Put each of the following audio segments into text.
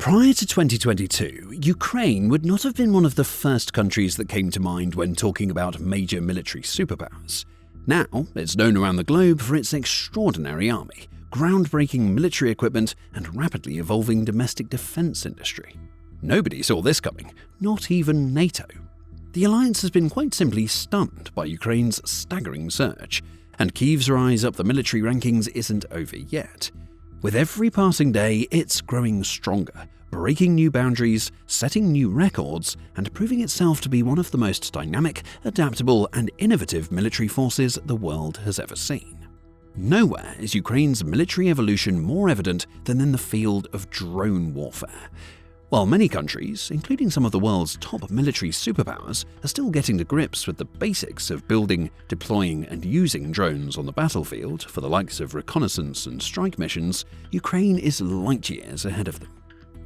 Prior to 2022, Ukraine would not have been one of the first countries that came to mind when talking about major military superpowers. Now, it's known around the globe for its extraordinary army, groundbreaking military equipment, and rapidly evolving domestic defense industry. Nobody saw this coming, not even NATO. The alliance has been quite simply stunned by Ukraine's staggering surge, and Kyiv's rise up the military rankings isn't over yet. With every passing day, it's growing stronger, breaking new boundaries, setting new records, and proving itself to be one of the most dynamic, adaptable, and innovative military forces the world has ever seen. Nowhere is Ukraine's military evolution more evident than in the field of drone warfare. While many countries, including some of the world's top military superpowers, are still getting to grips with the basics of building, deploying, and using drones on the battlefield for the likes of reconnaissance and strike missions, Ukraine is light years ahead of them.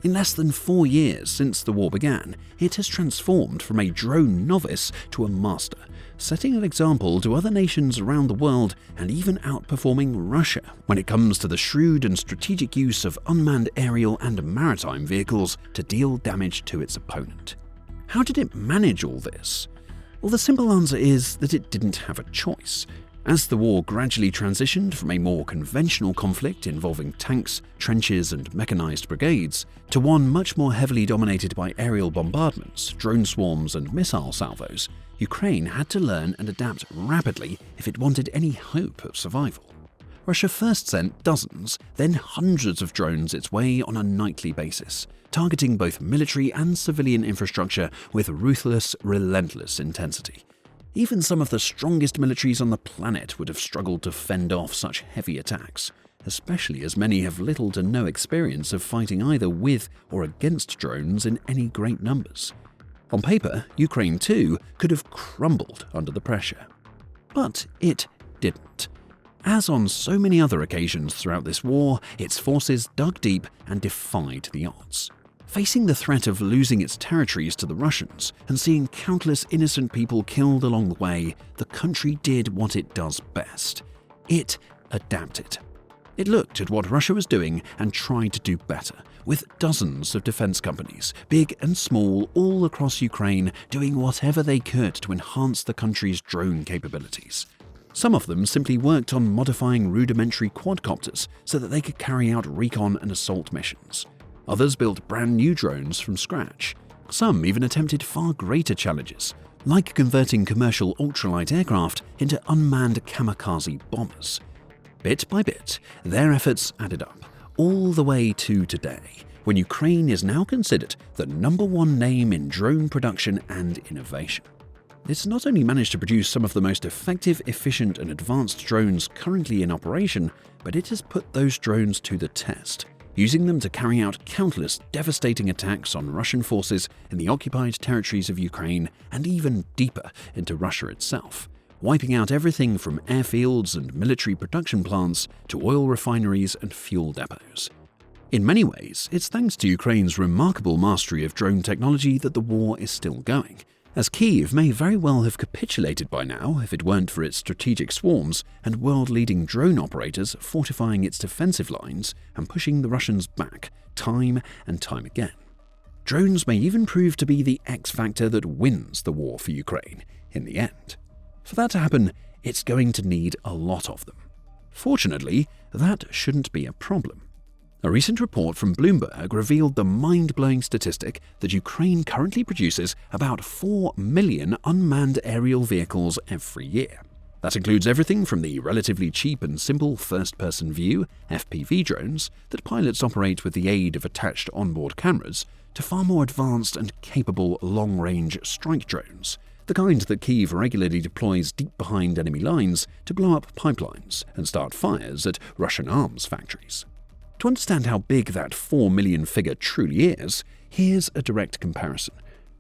In less than 4 years since the war began, it has transformed from a drone novice to a master, setting an example to other nations around the world and even outperforming Russia when it comes to the shrewd and strategic use of unmanned aerial and maritime vehicles to deal damage to its opponent. How did it manage all this? Well, the simple answer is that it didn't have a choice. As the war gradually transitioned from a more conventional conflict involving tanks, trenches, and mechanized brigades to one much more heavily dominated by aerial bombardments, drone swarms, and missile salvos, Ukraine had to learn and adapt rapidly if it wanted any hope of survival. Russia first sent dozens, then hundreds of drones its way on a nightly basis, targeting both military and civilian infrastructure with ruthless, relentless intensity. Even some of the strongest militaries on the planet would have struggled to fend off such heavy attacks, especially as many have little to no experience of fighting either with or against drones in any great numbers. On paper, Ukraine too could have crumbled under the pressure. But it didn't. As on so many other occasions throughout this war, its forces dug deep and defied the odds. Facing the threat of losing its territories to the Russians and seeing countless innocent people killed along the way, the country did what it does best. It adapted. It looked at what Russia was doing and tried to do better, with dozens of defense companies, big and small, all across Ukraine, doing whatever they could to enhance the country's drone capabilities. Some of them simply worked on modifying rudimentary quadcopters so that they could carry out recon and assault missions. Others built brand new drones from scratch. Some even attempted far greater challenges, like converting commercial ultralight aircraft into unmanned kamikaze bombers. Bit by bit, their efforts added up, all the way to today, when Ukraine is now considered the #1 name in drone production and innovation. It's not only managed to produce some of the most effective, efficient, and advanced drones currently in operation, but it has put those drones to the test, using them to carry out countless devastating attacks on Russian forces in the occupied territories of Ukraine and even deeper into Russia itself, wiping out everything from airfields and military production plants to oil refineries and fuel depots. In many ways, it's thanks to Ukraine's remarkable mastery of drone technology that the war is still going, as Kyiv may very well have capitulated by now if it weren't for its strategic swarms and world-leading drone operators fortifying its defensive lines and pushing the Russians back time and time again. Drones may even prove to be the X factor that wins the war for Ukraine in the end. For that to happen, it's going to need a lot of them. Fortunately, that shouldn't be a problem. A recent report from Bloomberg revealed the mind-blowing statistic that Ukraine currently produces about 4 million unmanned aerial vehicles every year. That includes everything from the relatively cheap and simple first-person view (FPV) drones that pilots operate with the aid of attached onboard cameras, to far more advanced and capable long-range strike drones, the kind that Kyiv regularly deploys deep behind enemy lines to blow up pipelines and start fires at Russian arms factories. To understand how big that 4 million figure truly is, here's a direct comparison.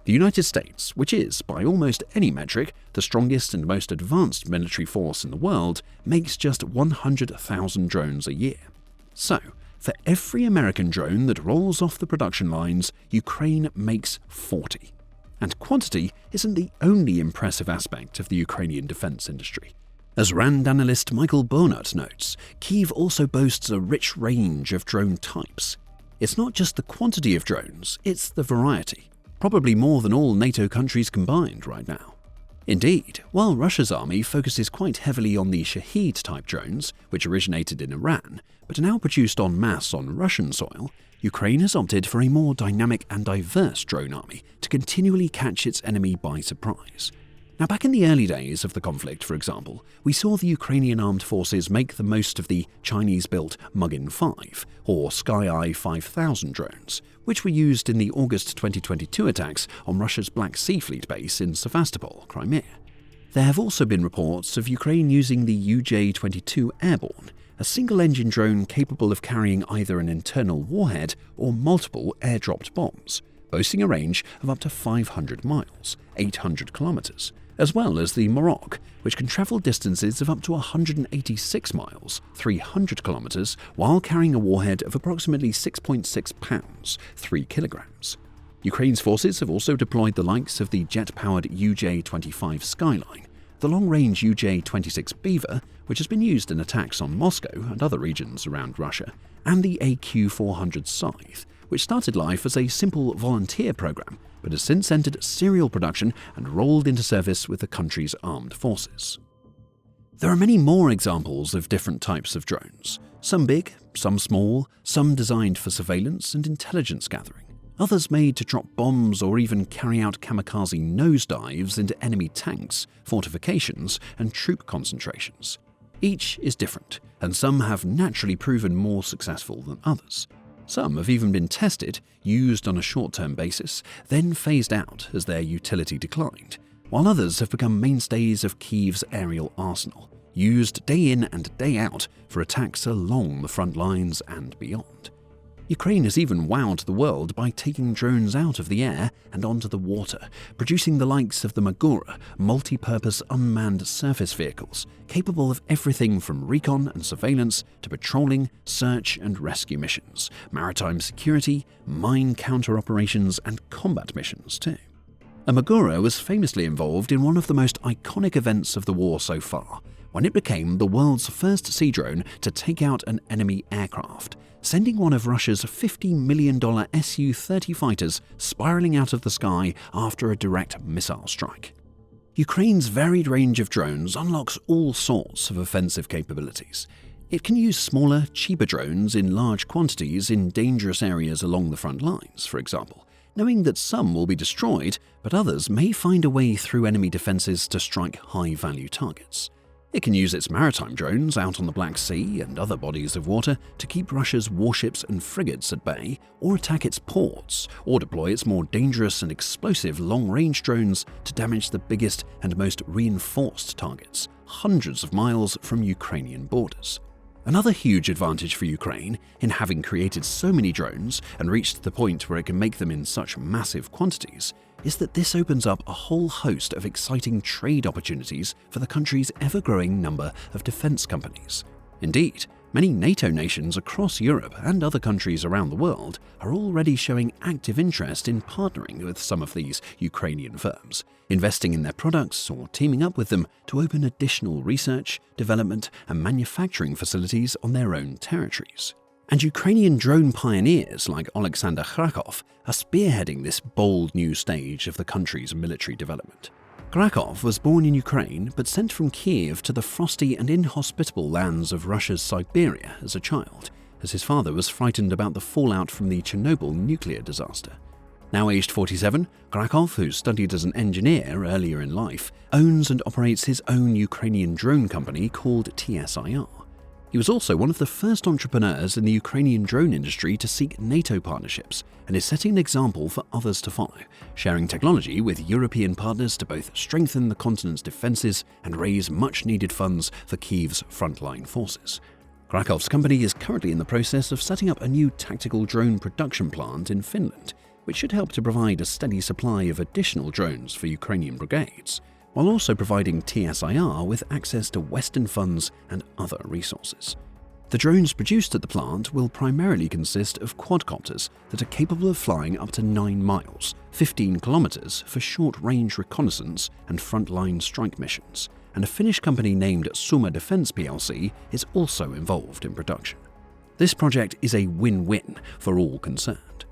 The United States, which is, by almost any metric, the strongest and most advanced military force in the world, makes just 100,000 drones a year. So, for every American drone that rolls off the production lines, Ukraine makes 40. And quantity isn't the only impressive aspect of the Ukrainian defense industry. As RAND analyst Michael Bonut notes, Kyiv also boasts a rich range of drone types. It's not just the quantity of drones, it's the variety, probably more than all NATO countries combined right now. Indeed, while Russia's army focuses quite heavily on the Shahed-type drones, which originated in Iran, but are now produced en masse on Russian soil, Ukraine has opted for a more dynamic and diverse drone army to continually catch its enemy by surprise. Now, back in the early days of the conflict, for example, we saw the Ukrainian armed forces make the most of the Chinese-built Mugin 5 or Sky-Eye 5000 drones, which were used in the August 2022 attacks on Russia's Black Sea Fleet base in Sevastopol, Crimea. There have also been reports of Ukraine using the UJ-22 Airborne, a single-engine drone capable of carrying either an internal warhead or multiple air-dropped bombs, boasting a range of up to 500 miles, 800 kilometers, as well as the Morok, which can travel distances of up to 186 miles, 300 kilometers, while carrying a warhead of approximately 6.6 pounds, 3 kilograms. Ukraine's forces have also deployed the likes of the jet-powered UJ-25 Skyline, the long-range UJ-26 Beaver, which has been used in attacks on Moscow and other regions around Russia, and the AQ-400 Scythe, which started life as a simple volunteer program, but has since entered serial production and rolled into service with the country's armed forces. There are many more examples of different types of drones, some big, some small, some designed for surveillance and intelligence gathering, others made to drop bombs or even carry out kamikaze nosedives into enemy tanks, fortifications, and troop concentrations. Each is different, and some have naturally proven more successful than others. Some have even been tested, used on a short-term basis, then phased out as their utility declined, while others have become mainstays of Kyiv's aerial arsenal, used day in and day out for attacks along the front lines and beyond. Ukraine has even wowed the world by taking drones out of the air and onto the water, producing the likes of the Magura multi-purpose unmanned surface vehicles, capable of everything from recon and surveillance to patrolling, search and rescue missions, maritime security, mine counter operations and combat missions too. A Magura was famously involved in one of the most iconic events of the war so far, when it became the world's first sea drone to take out an enemy aircraft, sending one of Russia's $50 million Su-30 fighters spiraling out of the sky after a direct missile strike. Ukraine's varied range of drones unlocks all sorts of offensive capabilities. It can use smaller, cheaper drones in large quantities in dangerous areas along the front lines, for example, knowing that some will be destroyed, but others may find a way through enemy defenses to strike high-value targets. It can use its maritime drones out on the Black Sea and other bodies of water to keep Russia's warships and frigates at bay, or attack its ports, or deploy its more dangerous and explosive long-range drones to damage the biggest and most reinforced targets, hundreds of miles from Ukrainian borders. Another huge advantage for Ukraine, in having created so many drones and reached the point where it can make them in such massive quantities, is that this opens up a whole host of exciting trade opportunities for the country's ever-growing number of defense companies. Indeed, many NATO nations across Europe and other countries around the world are already showing active interest in partnering with some of these Ukrainian firms, investing in their products or teaming up with them to open additional research, development, and manufacturing facilities on their own territories. And Ukrainian drone pioneers like Alexander Krakov are spearheading this bold new stage of the country's military development. Krakov was born in Ukraine but sent from Kyiv to the frosty and inhospitable lands of Russia's Siberia as a child, as his father was frightened about the fallout from the Chernobyl nuclear disaster. Now aged 47, Krakov, who studied as an engineer earlier in life, owns and operates his own Ukrainian drone company called TSIR. He was also one of the first entrepreneurs in the Ukrainian drone industry to seek NATO partnerships and is setting an example for others to follow, sharing technology with European partners to both strengthen the continent's defenses and raise much-needed funds for Kyiv's frontline forces. Krakov's company is currently in the process of setting up a new tactical drone production plant in Finland, which should help to provide a steady supply of additional drones for Ukrainian brigades, while also providing TSIR with access to Western funds and other resources. The drones produced at the plant will primarily consist of quadcopters that are capable of flying up to 9 miles, 15 kilometers for short-range reconnaissance and frontline strike missions, and a Finnish company named Summa Defence plc is also involved in production. This project is a win-win for all concerned.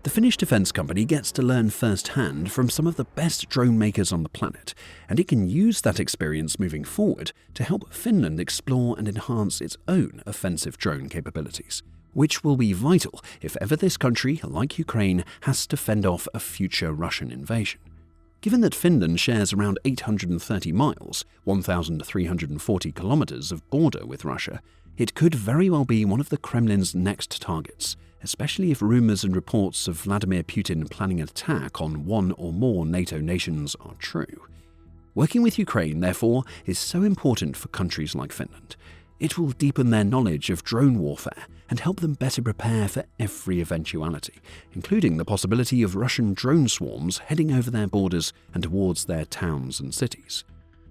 The Finnish defence company gets to learn firsthand from some of the best drone makers on the planet, and it can use that experience moving forward to help Finland explore and enhance its own offensive drone capabilities, which will be vital if ever this country, like Ukraine, has to fend off a future Russian invasion. Given that Finland shares around 830 miles, 1,340 kilometers of border with Russia, it could very well be one of the Kremlin's next targets, especially if rumors and reports of Vladimir Putin planning an attack on one or more NATO nations are true. Working with Ukraine, therefore, is so important for countries like Finland. It will deepen their knowledge of drone warfare and help them better prepare for every eventuality, including the possibility of Russian drone swarms heading over their borders and towards their towns and cities.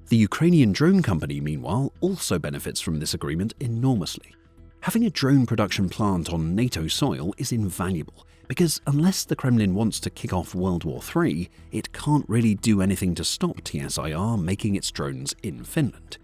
The Ukrainian drone company, meanwhile, also benefits from this agreement enormously. Having a drone production plant on NATO soil is invaluable, because unless the Kremlin wants to kick off World War III, it can't really do anything to stop TSIR making its drones in Finland.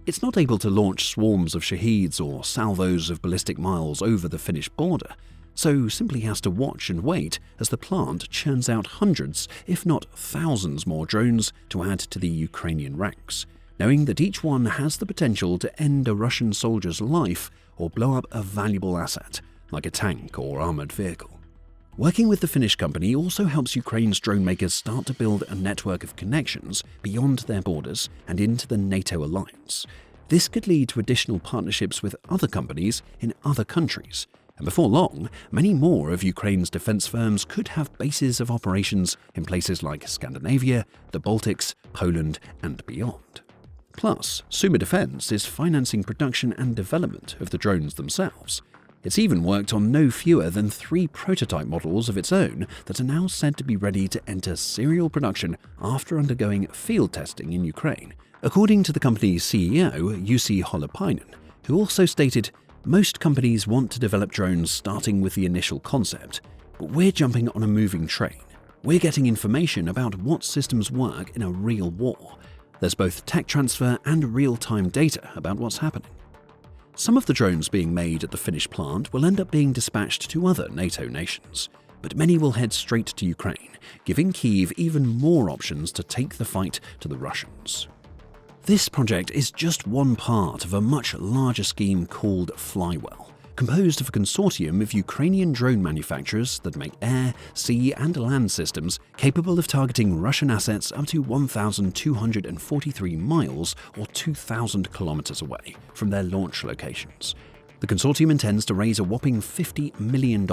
It's not able to launch swarms of Shaheeds or salvos of ballistic miles over the Finnish border, so simply has to watch and wait as the plant churns out hundreds, if not thousands more drones to add to the Ukrainian ranks, knowing that each one has the potential to end a Russian soldier's life or blow up a valuable asset, like a tank or armoured vehicle. Working with the Finnish company also helps Ukraine's drone makers start to build a network of connections beyond their borders and into the NATO alliance. This could lead to additional partnerships with other companies in other countries, and before long, many more of Ukraine's defence firms could have bases of operations in places like Scandinavia, the Baltics, Poland, and beyond. Plus, Summa Defence is financing production and development of the drones themselves. It's even worked on no fewer than 3 prototype models of its own that are now said to be ready to enter serial production after undergoing field testing in Ukraine, according to the company's CEO, Jussi Holopainen, who also stated, "Most companies want to develop drones starting with the initial concept, but we're jumping on a moving train. We're getting information about what systems work in a real war. There's both tech transfer and real-time data about what's happening." Some of the drones being made at the Finnish plant will end up being dispatched to other NATO nations, but many will head straight to Ukraine, giving Kyiv even more options to take the fight to the Russians. This project is just one part of a much larger scheme called Flywell, composed of a consortium of Ukrainian drone manufacturers that make air, sea and land systems capable of targeting Russian assets up to 1,243 miles or 2,000 kilometers away from their launch locations. The consortium intends to raise a whopping $50 million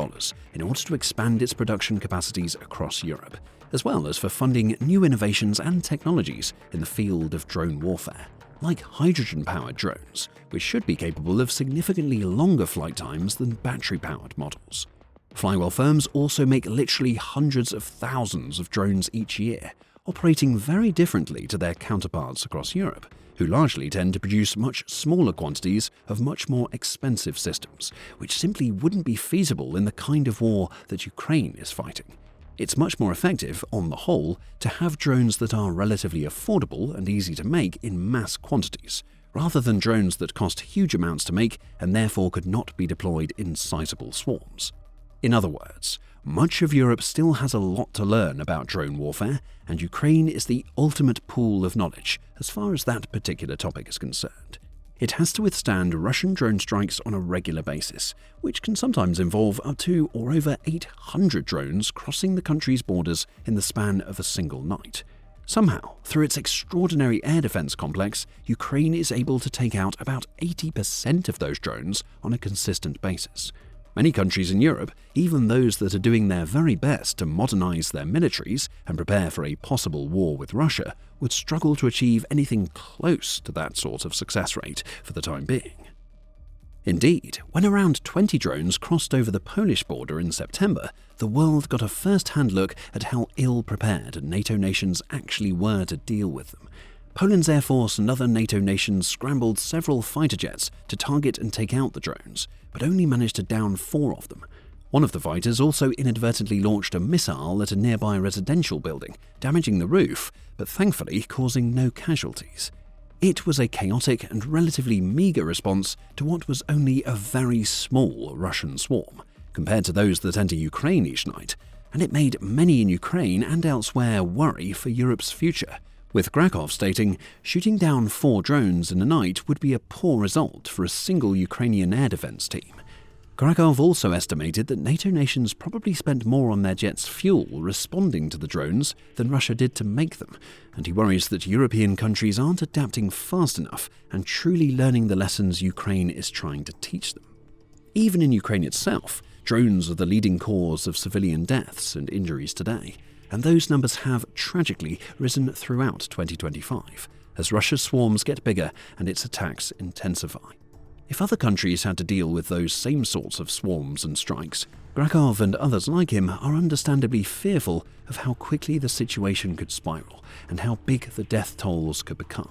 in order to expand its production capacities across Europe, as well as for funding new innovations and technologies in the field of drone warfare, like hydrogen-powered drones, which should be capable of significantly longer flight times than battery-powered models. Flywell firms also make literally hundreds of thousands of drones each year, operating very differently to their counterparts across Europe, who largely tend to produce much smaller quantities of much more expensive systems, which simply wouldn't be feasible in the kind of war that Ukraine is fighting. It's much more effective, on the whole, to have drones that are relatively affordable and easy to make in mass quantities, rather than drones that cost huge amounts to make and therefore could not be deployed in sizable swarms. In other words, much of Europe still has a lot to learn about drone warfare, and Ukraine is the ultimate pool of knowledge as far as that particular topic is concerned. It has to withstand Russian drone strikes on a regular basis, which can sometimes involve up to or over 800 drones crossing the country's borders in the span of a single night. Somehow, through its extraordinary air defense complex, Ukraine is able to take out about 80% of those drones on a consistent basis. Many countries in Europe, even those that are doing their very best to modernize their militaries and prepare for a possible war with Russia, would struggle to achieve anything close to that sort of success rate for the time being. Indeed, when around 20 drones crossed over the Polish border in September, the world got a first-hand look at how ill-prepared NATO nations actually were to deal with them. Poland's Air Force and other NATO nations scrambled several fighter jets to target and take out the drones, but only managed to down 4 of them. One of the fighters also inadvertently launched a missile at a nearby residential building, damaging the roof, but thankfully causing no casualties. It was a chaotic and relatively meagre response to what was only a very small Russian swarm, compared to those that enter Ukraine each night, and it made many in Ukraine and elsewhere worry for Europe's future, with Krakow stating shooting down 4 drones in a night would be a poor result for a single Ukrainian air defense team. Krakow also estimated that NATO nations probably spent more on their jets' fuel responding to the drones than Russia did to make them, and he worries that European countries aren't adapting fast enough and truly learning the lessons Ukraine is trying to teach them. Even in Ukraine itself, drones are the leading cause of civilian deaths and injuries today, and those numbers have tragically risen throughout 2025 as Russia's swarms get bigger and its attacks intensify. If other countries had to deal with those same sorts of swarms and strikes, Krakow and others like him are understandably fearful of how quickly the situation could spiral and how big the death tolls could become.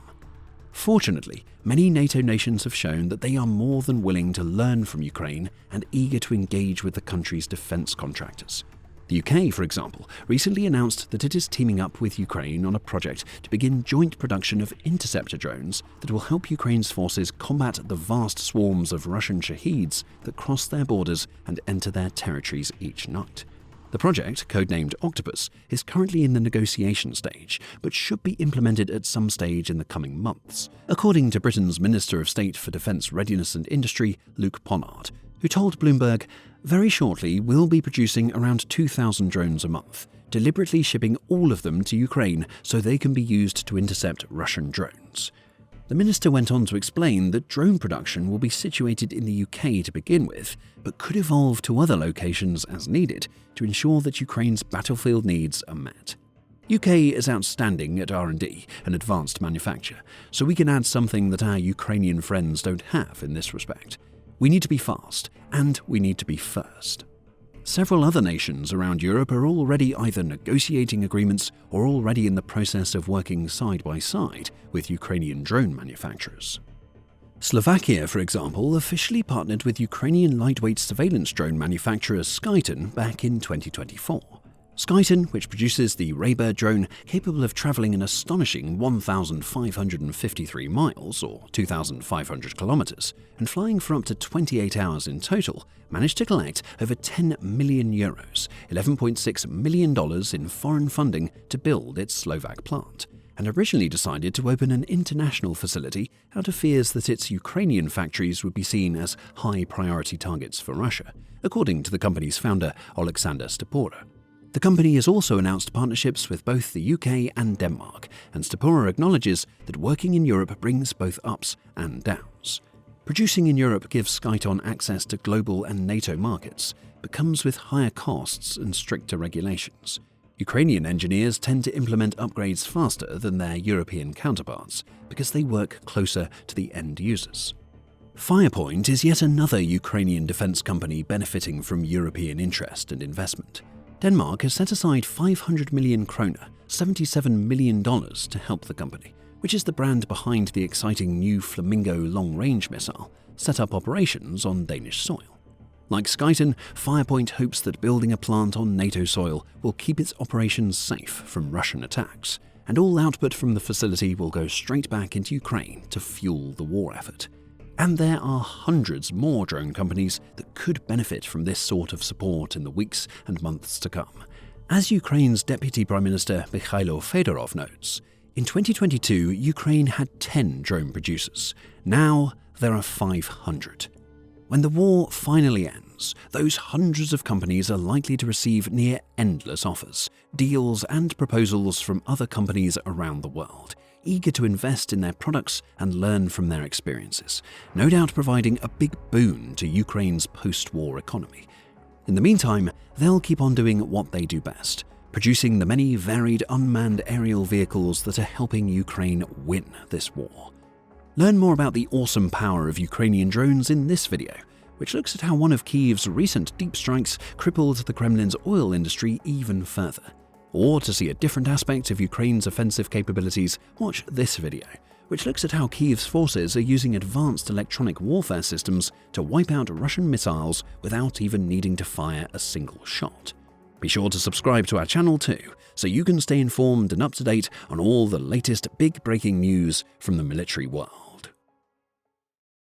Fortunately, many NATO nations have shown that they are more than willing to learn from Ukraine and eager to engage with the country's defense contractors. The UK, for example, recently announced that it is teaming up with Ukraine on a project to begin joint production of interceptor drones that will help Ukraine's forces combat the vast swarms of Russian Shaheeds that cross their borders and enter their territories each night. The project, codenamed Octopus, is currently in the negotiation stage, but should be implemented at some stage in the coming months, according to Britain's Minister of State for Defence Readiness and Industry, Luke Pollard, who told Bloomberg, "Very shortly we'll be producing around 2,000 drones a month, deliberately shipping all of them to Ukraine so they can be used to intercept Russian drones." The minister went on to explain that drone production will be situated in the UK to begin with, but could evolve to other locations as needed to ensure that Ukraine's battlefield needs are met. UK is outstanding at R&D and advanced manufacture, so we can add something that our Ukrainian friends don't have in this respect. We need to be fast, and we need to be first. Several other nations around Europe are already either negotiating agreements or already in the process of working side by side with Ukrainian drone manufacturers. Slovakia, for example, officially partnered with Ukrainian lightweight surveillance drone manufacturer Skyton back in 2024. Skyton, which produces the Raybird drone capable of travelling an astonishing 1,553 miles, or 2,500 kilometres, and flying for up to 28 hours in total, managed to collect over €10 million, $11.6 million in foreign funding to build its Slovak plant, and originally decided to open an international facility out of fears that its Ukrainian factories would be seen as high-priority targets for Russia, according to the company's founder, Alexander Stopora. The company has also announced partnerships with both the UK and Denmark, and Stopora acknowledges that working in Europe brings both ups and downs. Producing in Europe gives Skyton access to global and NATO markets, but comes with higher costs and stricter regulations. Ukrainian engineers tend to implement upgrades faster than their European counterparts because they work closer to the end users. Firepoint is yet another Ukrainian defense company benefiting from European interest and investment. Denmark has set aside 500 million kroner, $77 million to help the company, which is the brand behind the exciting new Flamingo long-range missile, set up operations on Danish soil. Like Skyton, Firepoint hopes that building a plant on NATO soil will keep its operations safe from Russian attacks, and all output from the facility will go straight back into Ukraine to fuel the war effort. And there are hundreds more drone companies that could benefit from this sort of support in the weeks and months to come. As Ukraine's Deputy Prime Minister Mikhailo Fedorov notes, in 2022, Ukraine had 10 drone producers. Now there are 500. When the war finally ends, those hundreds of companies are likely to receive near endless offers, deals and proposals from other companies around the world, eager to invest in their products and learn from their experiences, no doubt providing a big boon to Ukraine's post-war economy. In the meantime, they'll keep on doing what they do best, producing the many varied unmanned aerial vehicles that are helping Ukraine win this war. Learn more about the awesome power of Ukrainian drones in this video, which looks at how one of Kyiv's recent deep strikes crippled the Kremlin's oil industry even further. Or to see a different aspect of Ukraine's offensive capabilities, watch this video, which looks at how Kyiv's forces are using advanced electronic warfare systems to wipe out Russian missiles without even needing to fire a single shot. Be sure to subscribe to our channel too, so you can stay informed and up to date on all the latest big breaking news from the military world.